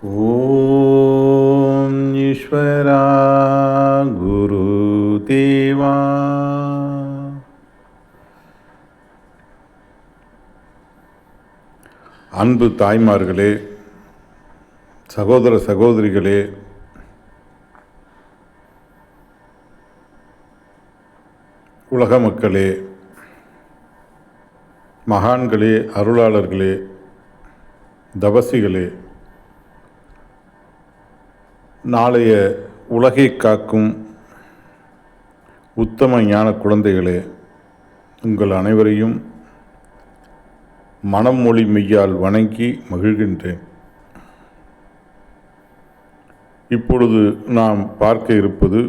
ஓம் ஈஸ்வரா குருதேவா. அன்பு தாய்மார்களே, சகோதர சகோதரிகளே, உலக மக்களே, மகான்களே, அருளாளர்களே, தவசிகளே, நாளைய உலகை காக்கும் உத்தம ஞான குழந்தைகளே, உங்கள் அனைவரையும் மனம் மொழி மெய்யால் வணங்கி மகிழ்கின்றேன். இப்பொழுது நாம் பார்க்க இருப்பது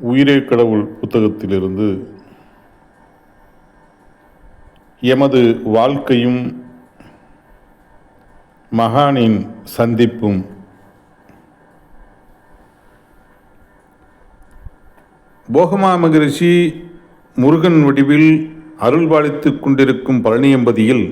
உயிரே கடவுள் புத்தகத்திலிருந்து எமது வாழ்க்கையும் மகானின் சந்திப்பும். போகமா மகரிஷி முருகன் வடிவில் அருள்பாலித்துக் கொண்டிருக்கும் பழனியம்பதியில்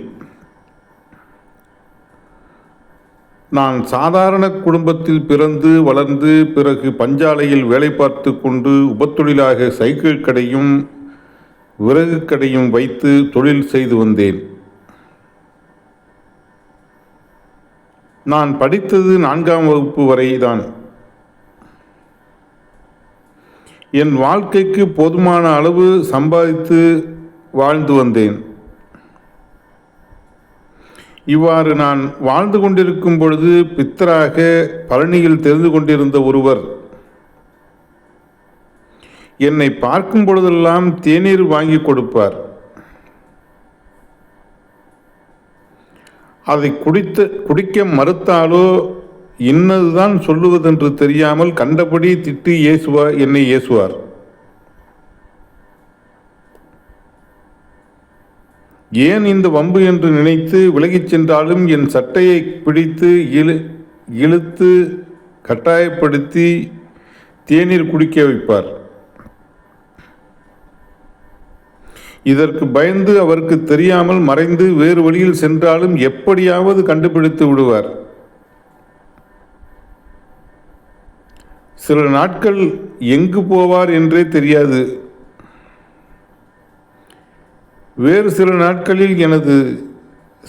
நான் சாதாரண குடும்பத்தில் பிறந்து வளர்ந்து பிறகு பஞ்சாலையில் வேலை பார்த்து கொண்டு உபத்தொழிலாக சைக்கிள் கடையும் விறகு கடையும் வைத்து தொழில் செய்து வந்தேன். நான் படித்தது 4ஆம் வகுப்பு வரைதான். என் வாழ்க்கைக்கு போதுமான அளவு சம்பாதித்து வாழ்ந்து வந்தேன். இவ்வாறு நான் வாழ்ந்து கொண்டிருக்கும் பொழுது பித்தராக பழனியில் தெரிந்து கொண்டிருந்த ஒருவர் என்னை பார்க்கும் பொழுதெல்லாம் தேநீர் வாங்கி கொடுப்பார். அதை குடிக்க மறுத்தாலோ இன்னதுதான் சொல்லுவதென்று தெரியாமல் கண்டபடி திட்டி என்னை ஏசுவார். ஏன் இந்த வம்பு என்று நினைத்து விலகிச் சென்றாலும் என் சட்டையை பிடித்து இழுத்து கட்டாயப்படுத்தி தேநீர் குடிக்க வைப்பார். இதற்கு பயந்து அவருக்கு தெரியாமல் மறைந்து வேறு வழியில் சென்றாலும் எப்படியாவது கண்டுபிடித்து விடுவார். சில நாட்கள் எங்கு போவார் என்றே தெரியாது. வேறு சில நாட்களில் எனது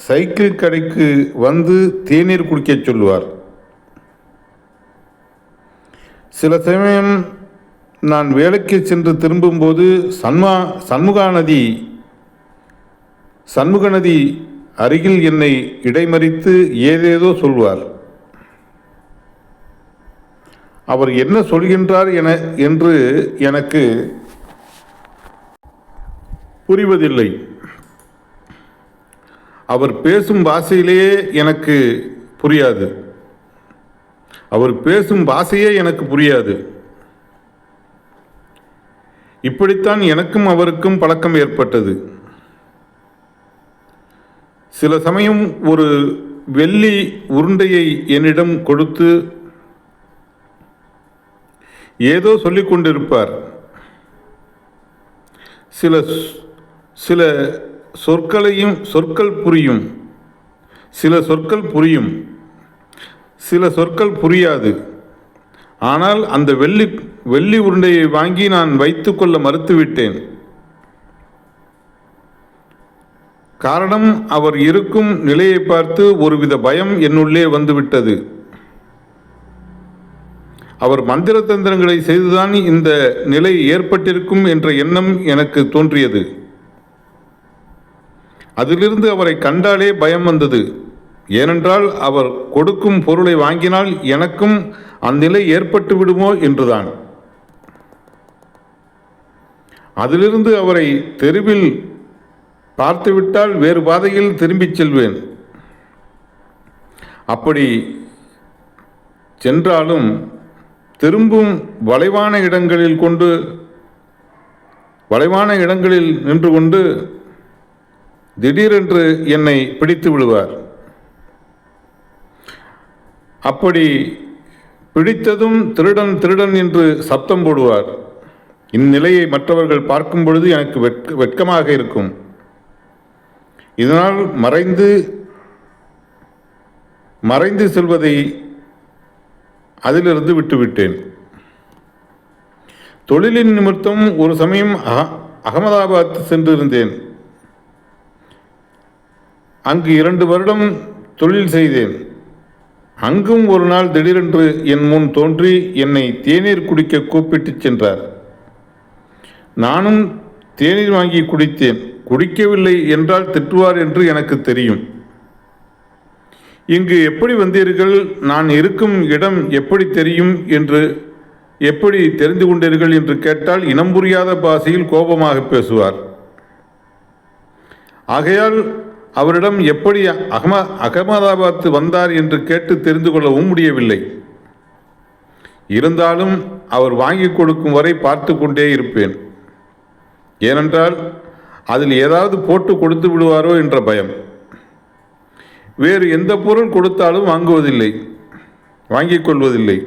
சைக்கிள் கடைக்கு வந்து தேநீர் குடிக்கச் சொல்லுவார். சில சமயம் நான் வேலைக்கு சென்று திரும்பும்போது சண்முக நதி அருகில் என்னை இடைமறித்து ஏதேதோ சொல்வார். அவர் என்ன சொல்கின்றார் என்று எனக்கு புரிவதில்லை. அவர் பேசும் பாஷையிலேயே எனக்கு புரியாது. இப்படித்தான் எனக்கும் அவருக்கும் பழக்கம் ஏற்பட்டது. சில சமயம் ஒரு வெள்ளி உருண்டையை என்னிடம் கொடுத்து ஏதோ சொல்லிக் கொண்டிருப்பார். சில சொற்கள் புரியும், சில சொற்கள் புரியாது. ஆனால் அந்த வெள்ளி உருண்டையை வாங்கி நான் வைத்துக்கொள்ள மறுத்துவிட்டேன். காரணம், அவர் இருக்கும் நிலையை பார்த்து ஒருவித பயம் என்னுள்ளே வந்துவிட்டது. அவர் மந்திர தந்திரங்களை செய்துதான் இந்த நிலை ஏற்பட்டிருக்கும் என்ற எண்ணம் எனக்கு தோன்றியது. அதிலிருந்து அவரை கண்டாலே பயம் வந்தது. ஏனென்றால் அவர் கொடுக்கும் பொருளை வாங்கினால் எனக்கும் அந்நிலை ஏற்பட்டு விடுமோ என்றுதான். அதிலிருந்து அவரை தெருவில் பார்த்துவிட்டால் வேறு பாதையில் திரும்பிச் செல்வேன். அப்படி சென்றாலும் திரும்பும் வளைவான இடங்களில் நின்று கொண்டு திடீரென்று என்னை பிடித்து விடுவார். அப்படி பிடித்ததும் திருடன் திருடன் என்று சப்தம் போடுவார். இந்நிலையை மற்றவர்கள் பார்க்கும் பொழுது எனக்கு வெட்கமாக இருக்கும். இதனால் மறைந்து மறைந்து செல்வதை அதிலிருந்து விட்டுவிட்டேன். தொழிலின் நிமித்தம் ஒரு சமயம் அகமதாபாத் சென்றிருந்தேன். அங்கு 2 வருடம் தொழில் செய்தேன். அங்கும் ஒரு நாள் திடீரென்று என் முன் தோன்றி என்னை தேநீர் குடிக்க கூப்பிட்டு சென்றார். நானும் தேநீர் வாங்கி குடித்தேன். குடிக்கவில்லை என்றால் திட்டுவார் என்று எனக்கு தெரியும். இங்கு எப்படி வந்தீர்கள், நான் இருக்கும் இடம் எப்படி தெரியும் என்று எப்படி தெரிந்து கொண்டீர்கள் என்று கேட்டால் இனம் புரியாத பாஷையில் கோபமாக பேசுவார். ஆகையால் அவரிடம் எப்படி அகமதாபாத் வந்தார் என்று கேட்டு தெரிந்து கொள்ளவும் முடியவில்லை. இருந்தாலும் அவர் வாங்கி கொடுக்கும் வரை பார்த்து கொண்டே இருப்பேன். ஏனென்றால் அதில் ஏதாவது போட்டு கொடுத்து விடுவாரோ என்ற பயம். வேறு எந்த பொருள் கொடுத்தாலும் வாங்குவதில்லை, வாங்கிக் கொள்வதில்லை.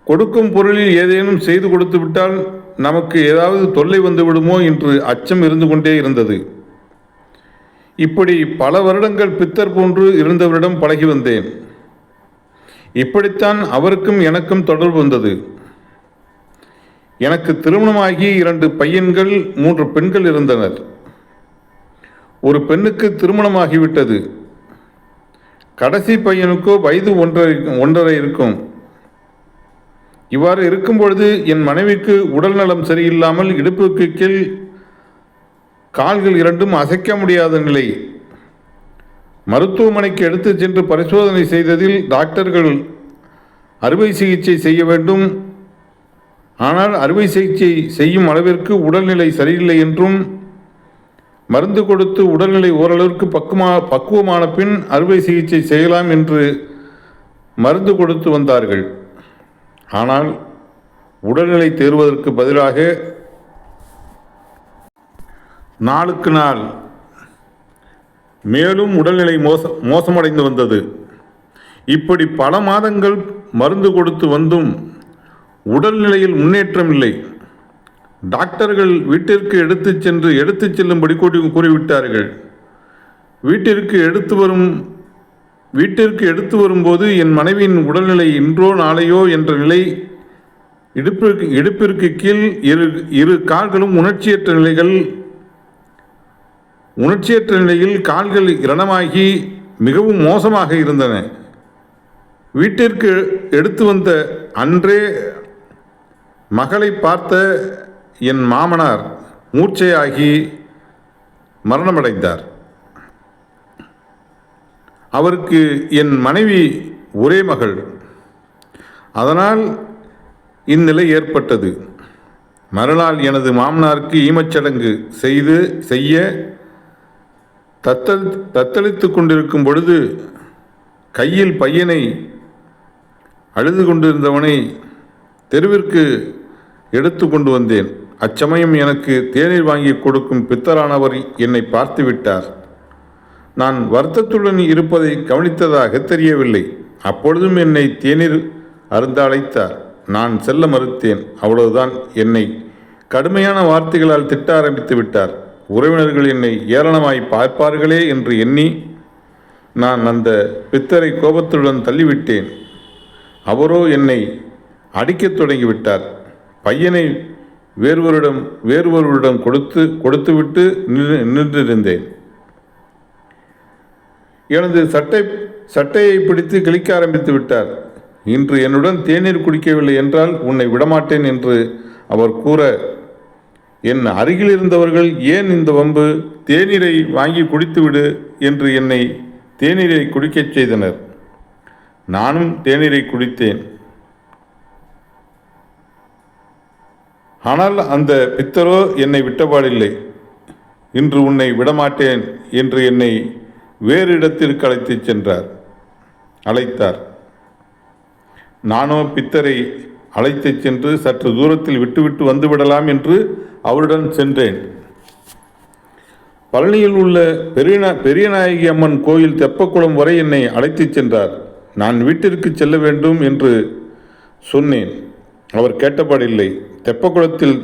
கொடுக்கும் பொருளில் ஏதேனும் செய்து கொடுத்து விட்டால் நமக்கு ஏதாவது தொல்லை வந்து விடுமோ என்று அச்சம் இருந்து கொண்டே இருந்தது. இப்படி பல வருடங்கள் பித்தர் போன்று இருந்தவரிடம் பழகி வந்தேன். இப்படித்தான் அவருக்கும் எனக்கும் தொடர்பு வந்தது. எனக்கு திருமணமாகி 2 பையன்கள் 3 பெண்கள் இருந்தனர். ஒரு பெண்ணுக்கு திருமணமாகிவிட்டது. கடைசி பையனுக்கோ வயது 1.5 இருக்கும். இவ்வாறு இருக்கும் பொழுது என் மனைவிக்கு உடல் நலம் சரியில்லாமல் இடுப்புக்கு கீழ் கால்கள் 2ம் அசைக்க முடியாத நிலை. மருத்துவமனைக்கு எடுத்து சென்று பரிசோதனை செய்ததில் டாக்டர்கள் அறுவை சிகிச்சை செய்ய வேண்டும், ஆனால் அறுவை சிகிச்சை செய்யும் அளவிற்கு உடல்நிலை சரியில்லை என்றும், மருந்து கொடுத்து உடல்நிலை ஓரளவிற்கு பக்குவமான பின் அறுவை சிகிச்சை செய்யலாம் என்று மருந்து கொடுத்து வந்தார்கள். ஆனால் உடல்நிலை தேறுவதற்கு பதிலாக நாளுக்கு நாள் மேலும் உடல்நிலை மோசமடைந்து வந்தது. இப்படி பல மாதங்கள் மருந்து கொடுத்து வந்தும் உடல்நிலையில் முன்னேற்றம் இல்லை. டாக்டர்கள் வீட்டிற்கு எடுத்துச் செல்லும்படி கூறிவிட்டார்கள். வீட்டிற்கு எடுத்து வரும்போது என் மனைவியின் உடல்நிலை இன்றோ நாளையோ என்ற நிலை. இடுப்பிற்கு கீழ் இரு கால்களும் உணர்ச்சியற்ற நிலையில் கால்கள் இரணமாகி மிகவும் மோசமாக இருந்தன. வீட்டிற்கு எடுத்து வந்த அன்றே மகளை பார்த்த என் மாமனார் மூர்ச்சையாகி மரணமடைந்தார். அவருக்கு என் மனைவி ஒரே மகள். அதனால் இந்நிலை ஏற்பட்டது. மறுநாள் எனது மாமனாருக்கு ஈமச்சடங்கு செய்ய தத்தளித்து கொண்டிருக்கும் பொழுது கையில் பையனை அழுது கொண்டிருந்தவனை தெருவிற்கு எடுத்து கொண்டு வந்தேன். அச்சமயம் எனக்கு தேநீர் வாங்கி கொடுக்கும் பித்தரானவர் என்னை பார்த்து விட்டார். நான் வருத்தத்துடன் இருப்பதை கவனித்ததாக தெரியவில்லை. அப்பொழுதும் என்னை தேநீர் அருந்த அழைத்தார். நான் செல்ல மறுத்தேன். அவ்வளவுதான். என்னை கடுமையான வார்த்தைகளால் திட்ட ஆரம்பித்து விட்டார். உறவினர்கள் என்னை ஏளனமாய் பார்ப்பார்களே என்று எண்ணி நான் அந்த பித்தரை கோபத்துடன் தள்ளிவிட்டேன். அவரோ என்னை அடிக்கத் தொடங்கிவிட்டார். பையனை வேறொருவரிடம் கொடுத்துவிட்டு நின்றிருந்தேன். எனது சட்டையை பிடித்து கிழிக்க ஆரம்பித்து விட்டார். இன்று என்னுடன் தேநீர் குடிக்கவில்லை என்றால் உன்னை விடமாட்டேன் என்று அவர் கூற, என் அருகில் இருந்தவர்கள் ஏன் இந்த வம்பு, தேநீரை வாங்கி குடித்துவிடு என்று என்னை தேநீரை குடிக்கச் செய்தனர். நானும் தேநீரை குடித்தேன். ஆனால் அந்த பித்தரோ என்னை விட்டபாடில்லை. இன்று உன்னை விடமாட்டேன் என்று என்னை வேறு இடத்திற்கு அழைத்தார். நானோ பித்தரை அழைத்துச் சென்று சற்று தூரத்தில் விட்டுவிட்டு வந்துவிடலாம் என்று அவருடன் சென்றேன். பழனியில் உள்ள பெரியநாயகி அம்மன் கோயில் தெப்பக்குளம் வரை என்னை அழைத்துச் சென்றார். நான் வீட்டிற்கு செல்ல வேண்டும் என்று சொன்னேன். அவர் கேட்டபாடில்லை. தெப்பக்குளத்தில்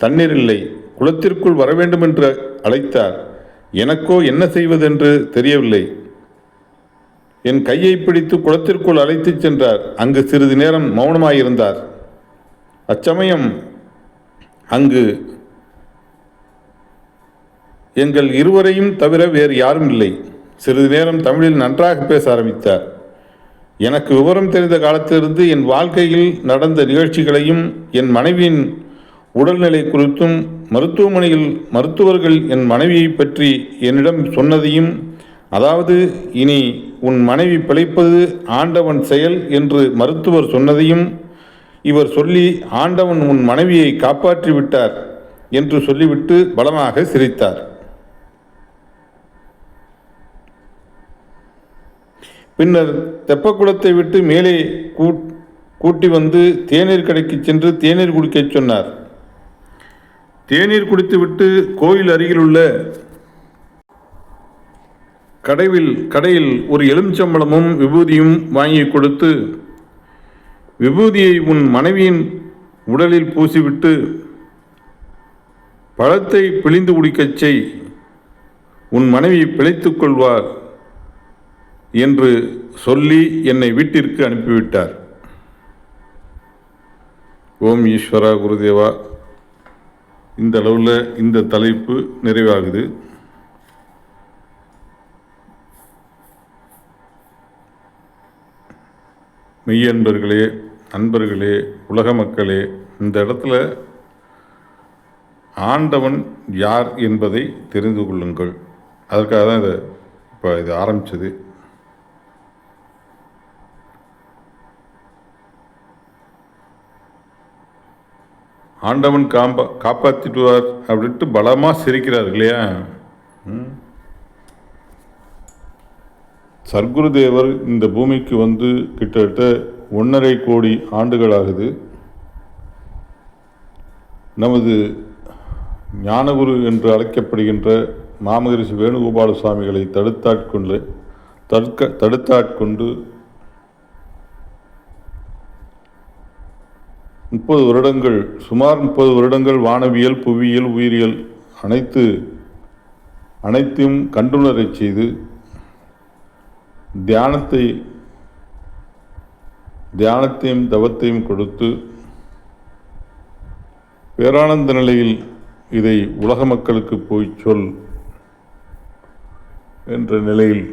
தண்ணீர் இல்லை, குளத்திற்குள் வர வேண்டும் என்று அழைத்தார். எனக்கோ என்ன செய்வதென்று தெரியவில்லை. என் கையை பிடித்து குளத்திற்குள் அழைத்துச் சென்றார். அங்கு சிறிது நேரம் மௌனமாயிருந்தார். அச்சமயம் அங்கு எங்கள் இருவரையும் தவிர வேறு யாரும் இல்லை. சிறிது நேரம் தமிழில் நன்றாக பேச ஆரம்பித்தார். எனக்கு விவரம் தெரிந்த காலத்திலிருந்து என் வாழ்க்கையில் நடந்த நிகழ்ச்சிகளையும் என் மனைவியின் உடல்நிலை குறித்தும் மருத்துவமனையில் மருத்துவர்கள் என் மனைவியை பற்றி என்னிடம் சொன்னதையும், அதாவது இனி உன் மனைவி பிழைப்பது ஆண்டவன் செயல் என்று மருத்துவர் சொன்னதையும் இவர் சொல்லி, ஆண்டவன் உன் மனைவியை காப்பாற்றி விட்டார் என்று சொல்லிவிட்டு பலமாக சிரித்தார். பின்னர் தெப்பக்குளத்தை விட்டு மேலே கூட்டி வந்து தேநீர் கடைக்கு சென்று தேநீர் குடிக்கச் சொன்னார். தேநீர் குடித்துவிட்டு கோயில் அருகிலுள்ள கடையில் ஒரு எலுமிச்சம்பழமும் விபூதியும் வாங்கி கொடுத்து, விபூதியை உன் மனைவியின் உடலில் பூசிவிட்டு பழத்தை பிழிந்து குடிக்கச் செய், உன் மனைவி பிழைத்துக் கொள்வார் என்று சொல்லி என்னை வீட்டிற்கு அனுப்பிவிட்டார். ஓம் ஈஸ்வரா குருதேவா. இந்த அளவில் இந்த தலைப்பு நிறைவாகுது. மெய்யன்பர்களே, அன்பர்களே, உலக மக்களே, இந்த இடத்துல ஆண்டவன் யார் என்பதை தெரிந்து கொள்ளுங்கள். அதற்காக தான் இது ஆரம்பித்தது. ஆண்டவன் காப்பாற்றிடுவார் அப்படின்ட்டு பலமாக சிரிக்கிறார் இல்லையா? சர்க்குருதேவர் இந்த பூமிக்கு வந்து கிட்டத்தட்ட 1.5 கோடி ஆண்டுகளாகுது. நமது ஞானகுரு என்று அழைக்கப்படுகின்ற மாமகரிஷி வேணுகோபால சுவாமிகளை தடுத்தாட்கொண்டு 30 வருடங்கள், சுமார் 30 வருடங்கள் வானவியல், புவியியல், உயிரியல் அனைத்தையும் கண்டுணரச் செய்து தியானத்தையும் தவத்தையும் கொடுத்து பேரானந்த நிலையில் இதை உலக மக்களுக்கு போய் சொல் என்ற நிலையில்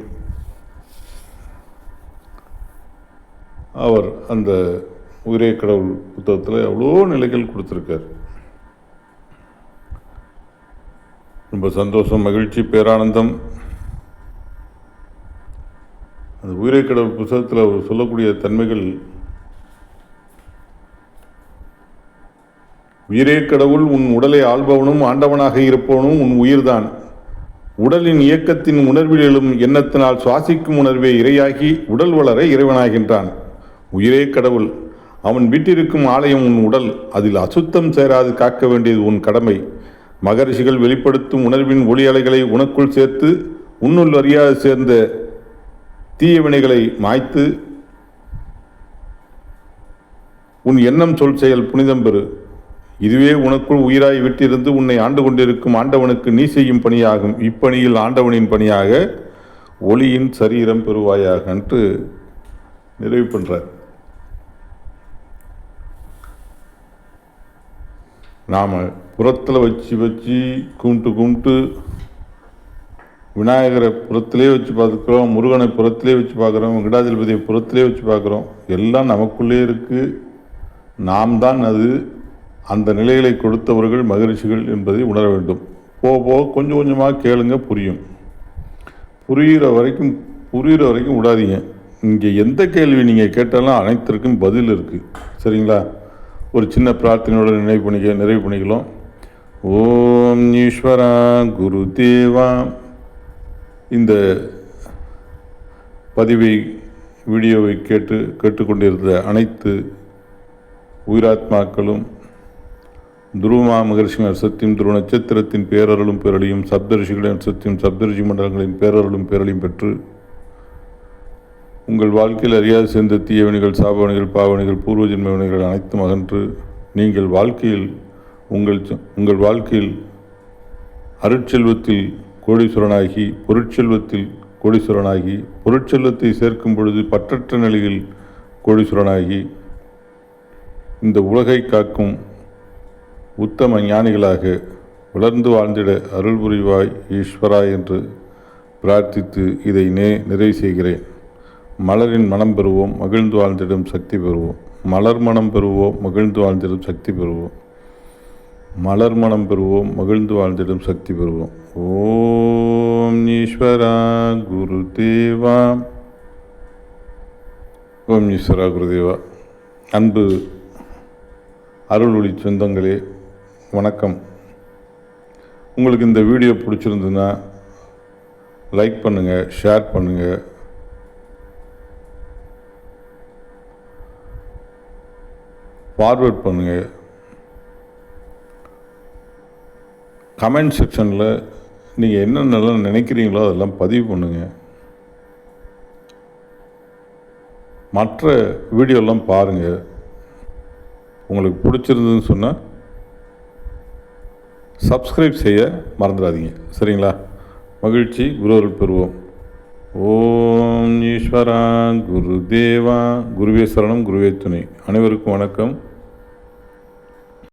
அவர் அந்த உயிரே கடவுள் புத்தகத்தில் எவ்வளோ நிலைகள் கொடுத்துருக்கார். ரொம்ப சந்தோஷம், மகிழ்ச்சி, பேரானந்தம். அந்த உயிரே கடவுள் புத்தகத்தில் அவர் சொல்லக்கூடிய தன்மைகள், உயிரே கடவுள், உன் உடலை ஆள்பவனும் ஆண்டவனாக இருப்பவனும் உன் உயிர்தான். உடலின் இயக்கத்தின் உணர்வில் எழும் எண்ணத்தினால் சுவாசிக்கும் உணர்வே இறையாகி உடல் வளர இறைவனாகின்றான். உயிரே கடவுள், அவன் வீட்டிற்கும் ஆலயம் உன் உடல். அதில் அசுத்தம் சேராது காக்க வேண்டியது உன் கடமை. மகரிஷிகள் வெளிப்படுத்தும் உணர்வின் ஒளி அலைகளை உனக்குள் சேர்த்து உன்னுள் அறியாது சேர்ந்த தீய வினைகளை மாய்த்து உன் எண்ணம் சொல் செயல் புனிதம் பெறு. இதுவே உனக்குள் உயிராய் விட்டிருந்து உன்னை ஆண்டு கொண்டிருக்கும் ஆண்டவனுக்கு நீ செய்யும் பணியாகும். இப்பணியில் ஆண்டவனின் பணியாக ஒளியின் சரீரம் பெறுவாயாக என்று நிறைவு பண்ணுறார். நாம் புறத்தில் வச்சு கும்பிட்டு விநாயகரை புறத்திலே வச்சு பார்க்குறோம், முருகனை புறத்திலே வச்சு பார்க்குறோம், வெங்கடாஜலபதியை புறத்திலே வச்சு பார்க்குறோம். எல்லாம் நமக்குள்ளே இருக்குது. நாம் தான் அது. அந்த நிலைகளை கொடுத்தவர்கள் மகரிஷிகள் என்பதை உணர வேண்டும். போக கொஞ்சம் கொஞ்சமாக கேளுங்க, புரிகிற வரைக்கும் விடாதீங்க. இங்கே எந்த கேள்வி நீங்கள் கேட்டாலும் அனைத்திற்கும் பதில் இருக்குது. சரிங்களா? ஒரு சின்ன பிரார்த்தனையோடு நிறைவு பண்ணிக்கலாம். ஓம் ஈஸ்வரா குருதேவா. இந்த வீடியோவை கேட்டுக்கொண்டிருந்த அனைத்து உயிராத்மாக்களும் துருவமா மகரிஷி அர்சத்தியும் துருவ நட்சத்திரத்தின் பேரருளும் பேரழியும் சப்தரிஷிகளின் அர்சத்தியும் சப்தரிஷி மண்டலங்களின் பேரருளும் பேரழியும் பெற்று உங்கள் வாழ்க்கையில் அறியாது சேர்ந்த தீயவனிகள், சாபவனிகள், பாவனிகள், பூர்வ ஜென்ம வினைகள் அனைத்தும் அகன்று நீங்கள் உங்கள் வாழ்க்கையில் அருட்செல்வத்தில் கோடீஸ்வரனாகி, பொருட்செல்வத்தில் கோடீஸ்வரனாகி, பொருட்செல்வத்தை சேர்க்கும் பொழுது பற்றற்ற நிலையில் கோடீஸ்வரனாகி இந்த உலகை காக்கும் உத்தம ஞானிகளாக வளர்ந்து வாழ்ந்திட அருள் புரிவாய் ஈஸ்வரா என்று பிரார்த்தித்து இதை நிறைவு செய்கிறேன். மலரின் மனம் பெறுவோம், மகிழ்ந்து வாழ்ந்திடும் சக்தி பெறுவோம். மலர் மனம் பெறுவோம், மகிழ்ந்து வாழ்ந்திடும் சக்தி பெறுவோம். மலர் மனம் பெறுவோம், மகிழ்ந்து வாழ்ந்திடும் சக்தி பெறுவோம். ஓம் ஈஸ்வரா குருதேவா. ஓம் ஈஸ்வரா குருதேவா. அன்பு அருள் ஒளி சொந்தங்களே, வணக்கம். உங்களுக்கு இந்த வீடியோ பிடிச்சிருந்ததுன்னா லைக் பண்ணுங்கள், ஷேர் பண்ணுங்கள், ஃபார்வர்ட் பண்ணுங்கள். கமெண்ட் செக்ஷனில் நீங்கள் என்னென்னலாம் நினைக்கிறீங்களோ அதெல்லாம் பதிவு பண்ணுங்கள். மற்ற வீடியோலாம் பாருங்கள். உங்களுக்கு பிடிச்சிருந்ததுன்னு சொன்னால் சப்ஸ்கிரைப் செய்ய மறந்துடாதீங்க. சரிங்களா? மகிழ்ச்சி. குருவருள் பெறுவோம். ஓம் ஈஸ்வரா குருதேவா. குருவே சரணம், குருவே துணை. அனைவருக்கும் வணக்கம்.